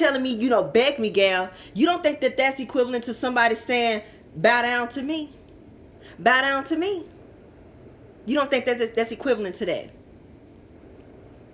telling me, beg me, gal. You don't think that that's equivalent to somebody saying, bow down to me? Bow down to me? You don't think that that's equivalent to that?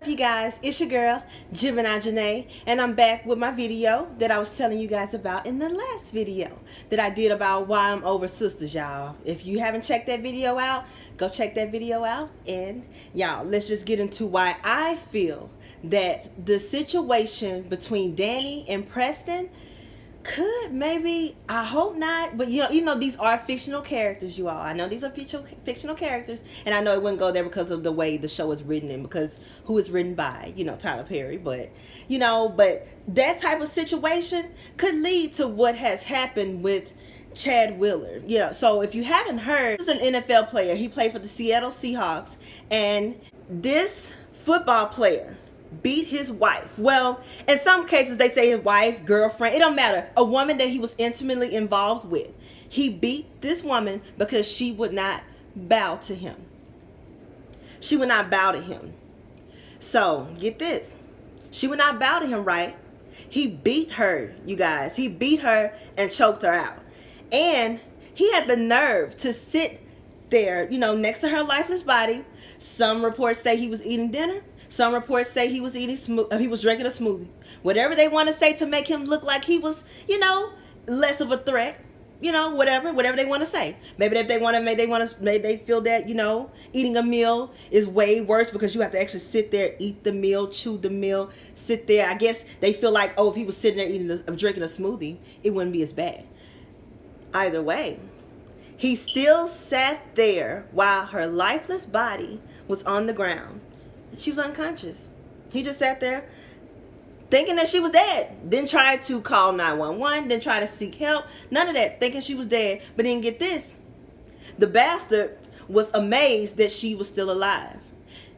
You guys, it's your girl Gemini Janae, and I'm back with my video that I was telling you guys about in the last video that I did about why I'm over sisters, y'all. If you haven't checked that video out, go check that video out. And y'all, let's just get into why I feel that the situation between Danni and Preston could maybe, I hope not, but you know these are fictional characters, you all. I know these are fictional characters, and I know it wouldn't go there because of the way the show is written and because who it's written by, Tyler Perry. But but that type of situation could lead to what has happened with Chad Wheeler. So if you haven't heard, this is an NFL player. He played for the Seattle Seahawks, and this football player beat his wife. Well, in some cases they say his wife, girlfriend, it don't matter, a woman that he was intimately involved with. He beat this woman because she would not bow to him. She would not bow to him. So get this, she would not bow to him, right? He beat her, you guys. He beat her and choked her out, and he had the nerve to sit there, next to her lifeless body. Some reports say he was eating dinner. Some reports say he was drinking a smoothie. Whatever they want to say to make him look like he was, less of a threat. Whatever they want to say. Maybe if they want to, maybe they feel that, eating a meal is way worse because you have to actually sit there, eat the meal, chew the meal, sit there. I guess they feel like, oh, if he was sitting there drinking a smoothie, it wouldn't be as bad. Either way, he still sat there while her lifeless body was on the ground. She was unconscious. He just sat there thinking that she was dead. Then tried to call 911. Then tried to seek help. None of that. Thinking she was dead. But then get this. The bastard was amazed that she was still alive.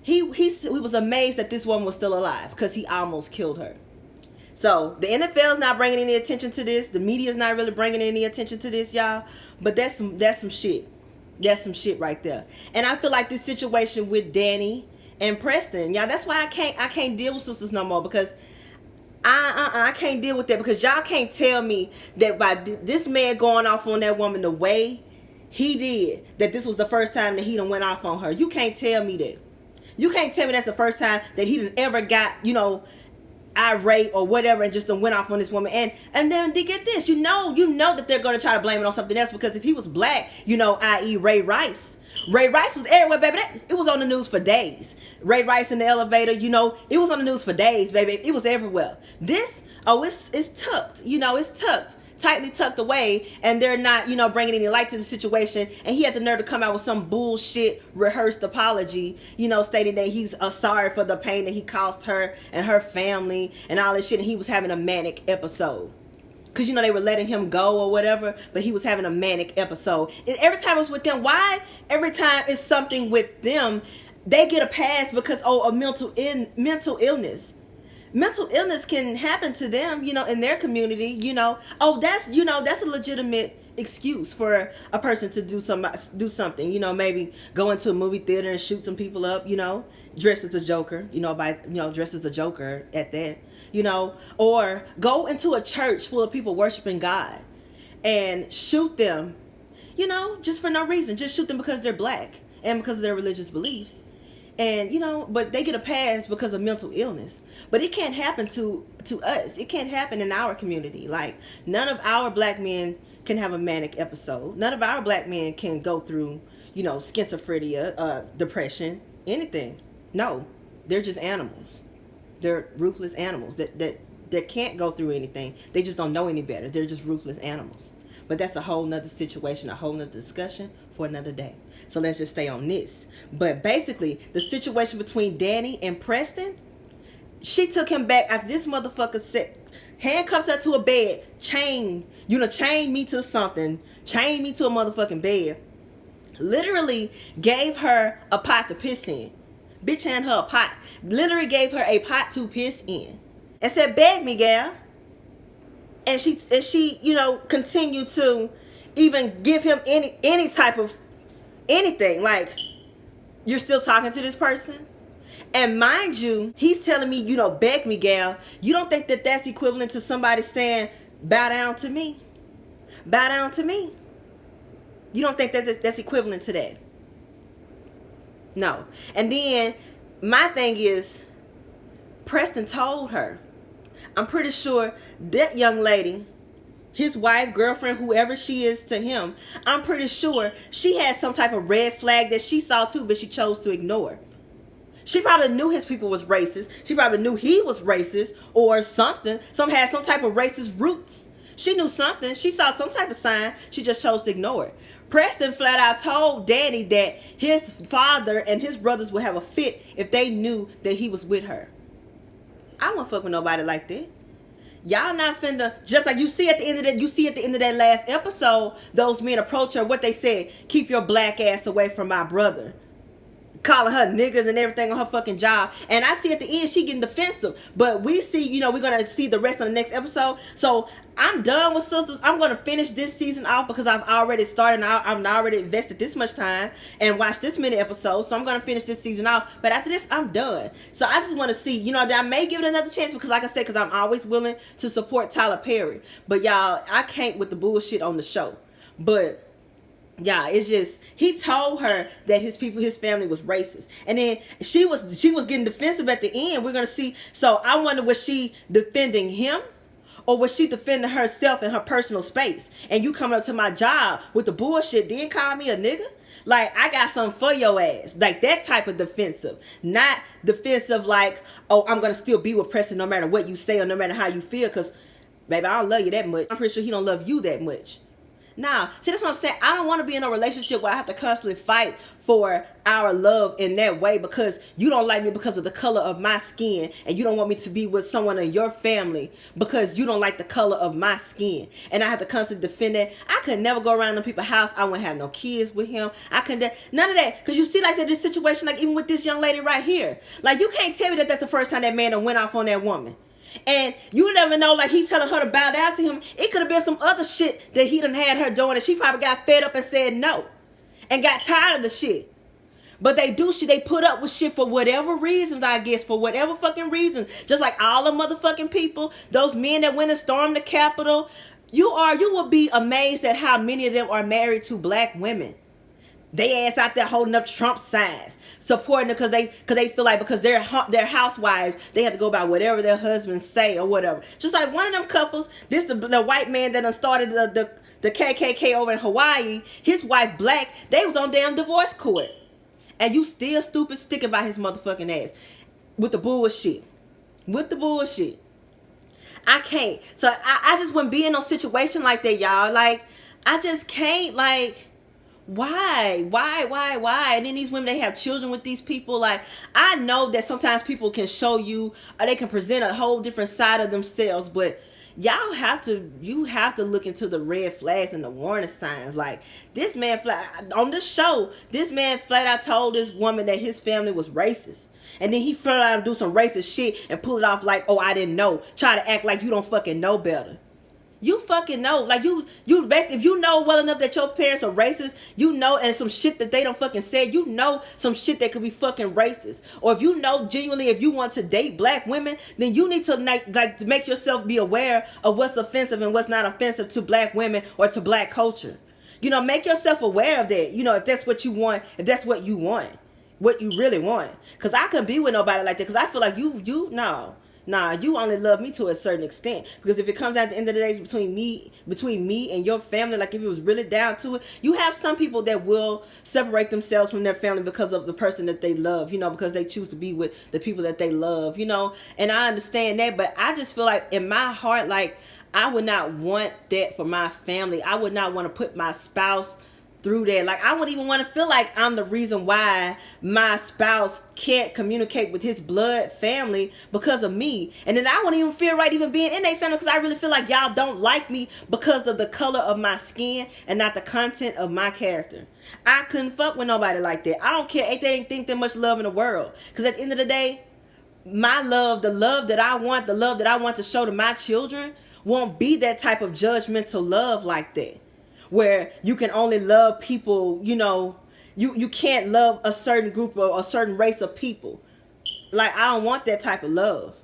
He was amazed that this woman was still alive because he almost killed her. So the NFL is not bringing any attention to this. The media is not really bringing any attention to this, y'all. But that's some shit. That's some shit right there. And I feel like this situation with Danni and Preston, y'all, that's why I can't deal with sisters no more, because I can't deal with that, because y'all can't tell me that by this man going off on that woman the way he did, that this was the first time that he done went off on her. You can't tell me that. You can't tell me that's the first time that he done ever got, irate or whatever and just done went off on this woman. And then to get this, you know that they're going to try to blame it on something else, because if he was black, i.e. Ray Rice was everywhere, baby. It was on the news for days. Ray Rice in the elevator, it was on the news for days, baby. It was everywhere. This, it's tucked, it's tucked, tightly tucked away, and they're not, bringing any light to the situation. And he had the nerve to come out with some bullshit rehearsed apology, stating that he's sorry for the pain that he caused her and her family and all this shit. And he was having a manic episode. Because, they were letting him go or whatever, but he was having a manic episode. And every time it's with them, why every time it's something with them, they get a pass because, a mental illness. Mental illness can happen to them, in their community, that's a legitimate excuse for a person to do something, maybe go into a movie theater and shoot some people up, dressed as a joker, dressed as a joker at that, or go into a church full of people worshiping God and shoot them, just for no reason. Just shoot them because they're black and because of their religious beliefs. And, but they get a pass because of mental illness. But it can't happen to us. It can't happen in our community. Like, none of our black men can have a manic episode. None of our black men can go through, schizophrenia, depression, anything. No, they're just animals. They're ruthless animals that can't go through anything. They just don't know any better. They're just ruthless animals. But that's a whole nother situation, a whole nother discussion for another day. So let's just stay on this. But basically, the situation between Danni and Preston, she took him back after this motherfucker handcuffed her to a bed, chain me to something, chain me to a motherfucking bed, literally gave her a pot to piss in. Bitch handed her a pot, literally gave her a pot to piss in, and said, beg me, gal. And she continued to even give him any type of anything. Like, you're still talking to this person? And mind you, he's telling me, you know, beg me, gal. You don't think that that's equivalent to somebody saying, bow down to me? Bow down to me? You don't think that that's equivalent to that? No. And then my thing is, Preston told her. I'm pretty sure that young lady, his wife, girlfriend, whoever she is to him, I'm pretty sure she had some type of red flag that she saw too, but she chose to ignore. She probably knew his people was racist. She probably knew he was racist or something. Some had some type of racist roots. She knew something. She saw some type of sign. She just chose to ignore it. Preston flat out told Danny that his father and his brothers would have a fit if they knew that he was with her. I won't fuck with nobody like that. Y'all not finna, just like you see at the end of that last episode, those men approach her, what they said, keep your black ass away from my brother. Calling her niggas and everything on her fucking job. And I see at the end she getting defensive. But we see, you know, we're going to see the rest of the next episode. So I'm done with Sisters. I'm going to finish this season off because I've already started. I've already invested this much time and watched this many episodes. So I'm going to finish this season off. But after this, I'm done. So I just want to see, you know, I may give it another chance because like I said, because I'm always willing to support Tyler Perry. But y'all, I can't with the bullshit on the show. But yeah, it's just, he told her that his people, his family was racist. And then she was getting defensive at the end. We're going to see. So I wonder, was she defending him? Or was she defending herself in her personal space? And you coming up to my job with the bullshit, then call me a nigga? Like, I got something for your ass. Like, that type of defensive. Not defensive like, oh, I'm going to still be with Preston no matter what you say or no matter how you feel. Because, baby, I don't love you that much. I'm pretty sure he don't love you that much. Nah, see, that's what I'm saying. I don't want to be in a relationship where I have to constantly fight for our love in that way because you don't like me because of the color of my skin and you don't want me to be with someone in your family because you don't like the color of my skin. And I have to constantly defend that. I could never go around to people's house. I wouldn't have no kids with him. I couldn't, none of that. Because you see, like, this situation, like, even with this young lady right here. Like, you can't tell me that that's the first time that man done went off on that woman. And you never know, like, he telling her to bow down to him. It could have been some other shit that he done had her doing and she probably got fed up and said no. And got tired of the shit. But they do shit. They put up with shit for whatever reasons, I guess. For whatever fucking reasons. Just like all the motherfucking people. Those men that went and stormed the Capitol. You will be amazed at how many of them are married to black women. They ass out there holding up Trump signs, supporting it because they feel like because they're housewives, they have to go by whatever their husbands say or whatever. Just like one of them couples, this the white man that done started the KKK over in Hawaii, his wife black, they was on damn divorce court. And you still stupid sticking by his motherfucking ass with the bullshit. With the bullshit. I can't. So I just wouldn't be in no situation like that, y'all. Like, I just can't, like... Why? And then these women, they have children with these people. Like, I know that sometimes people can show you, or they can present a whole different side of themselves, but you have to look into the red flags and the warning signs. Like, this man on this show, this man flat out told this woman that his family was racist. And then he flat out do some racist shit and pull it off like, oh, I didn't know. Try to act like you don't fucking know better. You fucking know. Like, you basically, if you know well enough that your parents are racist, you know, and some shit that they don't fucking say, you know some shit that could be fucking racist. Or if you know genuinely if you want to date black women, then you need to like to make yourself be aware of what's offensive and what's not offensive to black women or to black culture. You know, make yourself aware of that. You know, if that's what you want, what you really want. Because I couldn't be with nobody like that because I feel like no. Nah, you only love me to a certain extent. Because if it comes down at the end of the day between me and your family, like if it was really down to it, you have some people that will separate themselves from their family because of the person that they love, you know, because they choose to be with the people that they love, you know. And I understand that, but I just feel like in my heart, like, I would not want that for my family. I would not want to put my spouse through that. Like, I wouldn't even want to feel like I'm the reason why my spouse can't communicate with his blood family because of me. And then I wouldn't even feel right even being in their family because I really feel like y'all don't like me because of the color of my skin and not the content of my character. I couldn't fuck with nobody like that. I don't care if they ain't think that much love in the world. Because at the end of the day, my love, the love that I want to show to my children won't be that type of judgmental love like that. Where you can only love people, you know, you can't love a certain group or a certain race of people. Like, I don't want that type of love.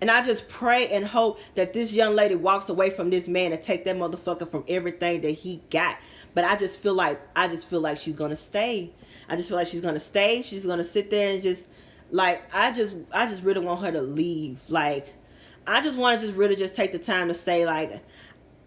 And I just pray and hope that this young lady walks away from this man and take that motherfucker from everything that he got. But I just feel like she's gonna stay. I just feel like she's gonna stay. She's gonna sit there and just, like, I just really want her to leave. Like, I just want to just really just take the time to say, like,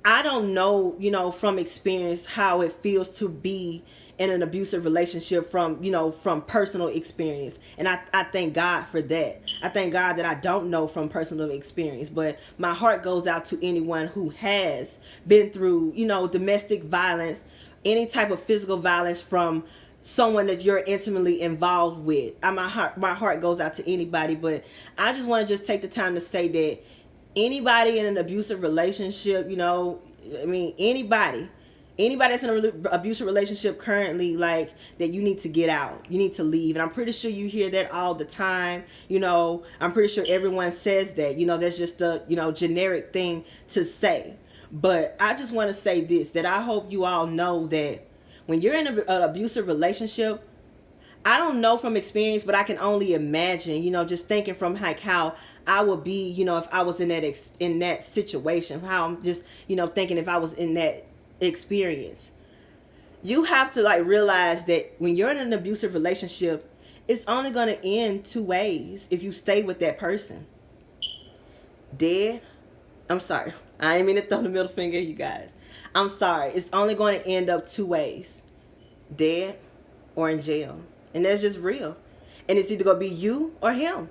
I don't know, you know, from experience how it feels to be in an abusive relationship from, you know, from personal experience. And I thank God for that. I thank God that I don't know from personal experience. But my heart goes out to anyone who has been through, you know, domestic violence, any type of physical violence from someone that you're intimately involved with. My heart goes out to anybody. But I just want to just take the time to say that anybody in an abusive relationship, you know, I mean, anybody that's in an abusive relationship currently, like, that you need to get out. You need to leave. And I'm pretty sure you hear that all the time. You know, I'm pretty sure everyone says that. You know, that's just a, you know, generic thing to say. But I just want to say this, that I hope you all know that when you're in an abusive relationship, I don't know from experience, but I can only imagine, you know, just thinking from like how I would be, you know, if I was in that situation, how I'm just, you know, thinking if I was in that experience. You have to, like, realize that when you're in an abusive relationship, it's only going to end two ways if you stay with that person. Dead. I'm sorry. I didn't mean to throw the middle finger at you guys. I'm sorry. It's only going to end up two ways. Dead or in jail. And that's just real. And it's either going to be you or him.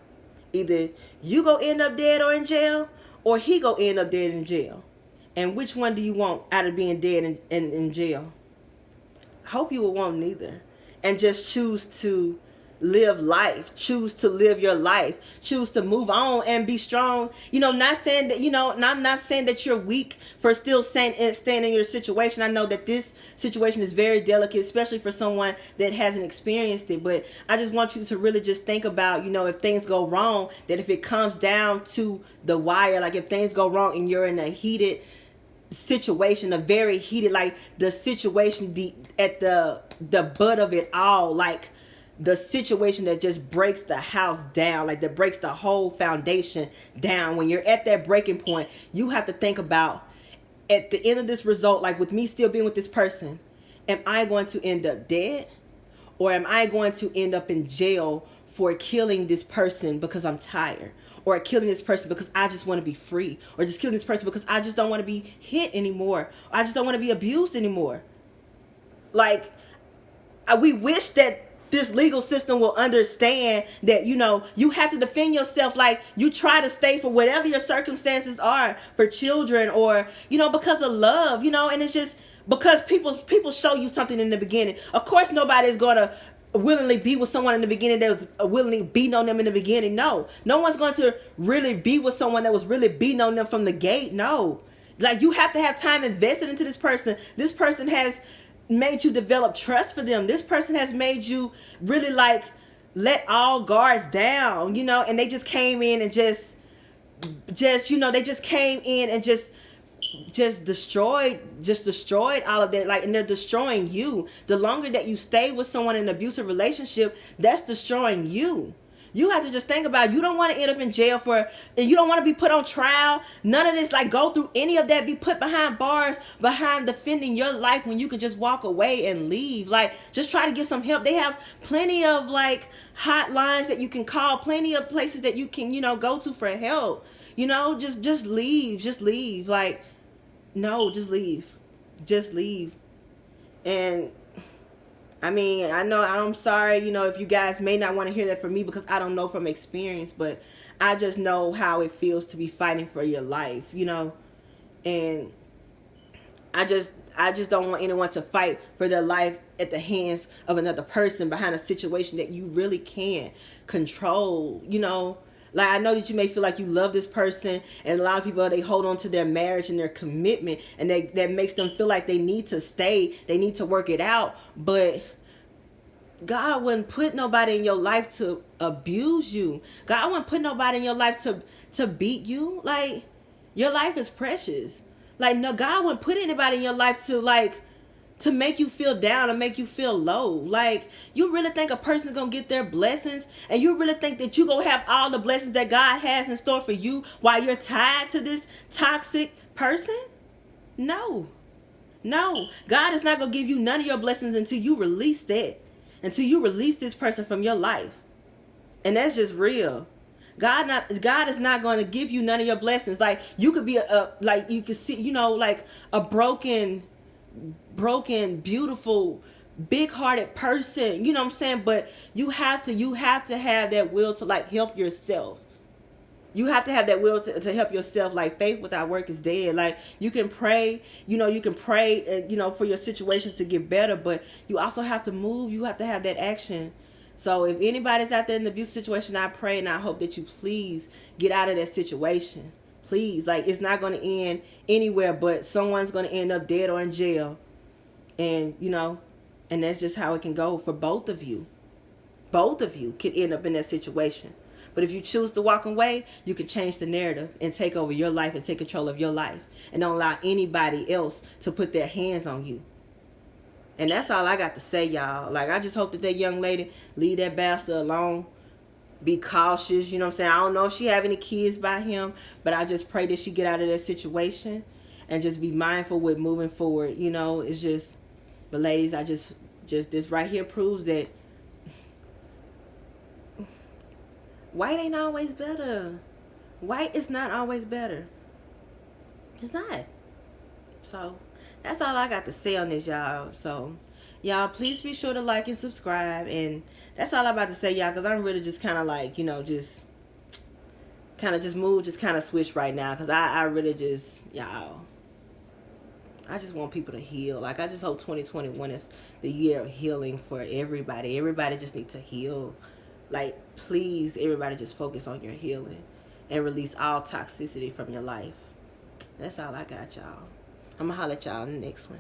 Either you go end up dead or in jail, or he go end up dead in jail. And which one do you want out of being dead and in jail? I hope you will want neither. And just choose to live life. Choose to live your life. Choose to move on and be strong. You know, not saying that, you know, I'm not saying that you're weak for still staying in your situation. I know that this situation is very delicate, especially for someone that hasn't experienced it. But I just want you to really just think about, you know, if things go wrong, that if it comes down to the wire, like if things go wrong and you're in a heated situation, a very heated, like the situation at the butt of it all, like the situation that just breaks the house down, like that breaks the whole foundation down. When you're at that breaking point, you have to think about, at the end of this result, like with me still being with this person, am I going to end up dead, or am I going to end up in jail for killing this person because I'm tired, or killing this person because I just want to be free, or just killing this person because I just don't want to be hit anymore, or I just don't want to be abused anymore. Like, we wish that this legal system will understand that, you know, you have to defend yourself. Like, you try to stay for whatever your circumstances are for children, or, you know, because of love, you know. And it's just because people show you something in the beginning. Of course, nobody's going to willingly be with someone in the beginning that was willingly beating on them in the beginning. No one's going to really be with someone that was really beating on them from the gate. No, like, you have to have time invested into this person. This person has made you develop trust for them. This person has made you really, like, let all guards down, you know. And they just came in and just you know, they just came in and just destroyed all of that. Like, and they're destroying you. The longer that you stay with someone in an abusive relationship, that's destroying you. You have to just think about it. You don't want to end up in jail you don't want to be put on trial. None of this, like, go through any of that, be put behind bars, behind defending your life, when you could just walk away and leave. Like, just try to get some help. They have plenty of, like, hotlines that you can call, plenty of places that you can, you know, go to for help. You know, just leave. Like, no, just leave. And I mean, I'm sorry, you know, if you guys may not want to hear that from me, because I don't know from experience, but I just know how it feels to be fighting for your life, you know. And I just don't want anyone to fight for their life at the hands of another person behind a situation that you really can't control, you know. Like, I know that you may feel like you love this person, and a lot of people, they hold on to their marriage and their commitment, and that makes them feel like they need to stay, they need to work it out. But God wouldn't put nobody in your life to abuse you. God wouldn't put nobody in your life to beat you. Like, your life is precious. Like, no, God wouldn't put anybody in your life to, like, to make you feel down, to make you feel low. Like, you really think a person's gonna get their blessings, and you really think that you gonna have all the blessings that God has in store for you while you're tied to this toxic person? No. No. God is not gonna give you none of your blessings until you release that. Until you release this person from your life. And that's just real. God is not going to give you none of your blessings. Like, you could be like, you could see, you know, like a broken, beautiful, big-hearted person. You know what I'm saying? But you have to have that will to, like, help yourself. You have to have that will to help yourself. Like, faith without work is dead. Like, you can pray, you can pray, for your situations to get better, but you also have to move. You have to have that action. So if anybody's out there in the abuse situation, I pray and I hope that you please get out of that situation. Please. Like, it's not going to end anywhere, but someone's going to end up dead or in jail. And, and that's just how it can go for both of you. Both of you can end up in that situation. But if you choose to walk away, you can change the narrative and take over your life and take control of your life. And don't allow anybody else to put their hands on you. And that's all I got to say, y'all. Like, I just hope that young lady leave that bastard alone. Be cautious, you know what I'm saying? I don't know if she have any kids by him, but I just pray that she get out of that situation and just be mindful with moving forward. It's just, but ladies, I just this right here proves that white ain't always better. White is not always better. It's not. So, that's all I got to say on this, y'all. So, y'all, please be sure to like and subscribe. And that's all I'm about to say, y'all, because I'm really just kind of like, just kind of switch right now. Because I really just, y'all, I just want people to heal. Like, I just hope 2021 is the year of healing for everybody. Everybody just needs to heal. Like, please, everybody just focus on your healing and release all toxicity from your life. That's all I got, y'all. I'm going to holler at y'all in the next one.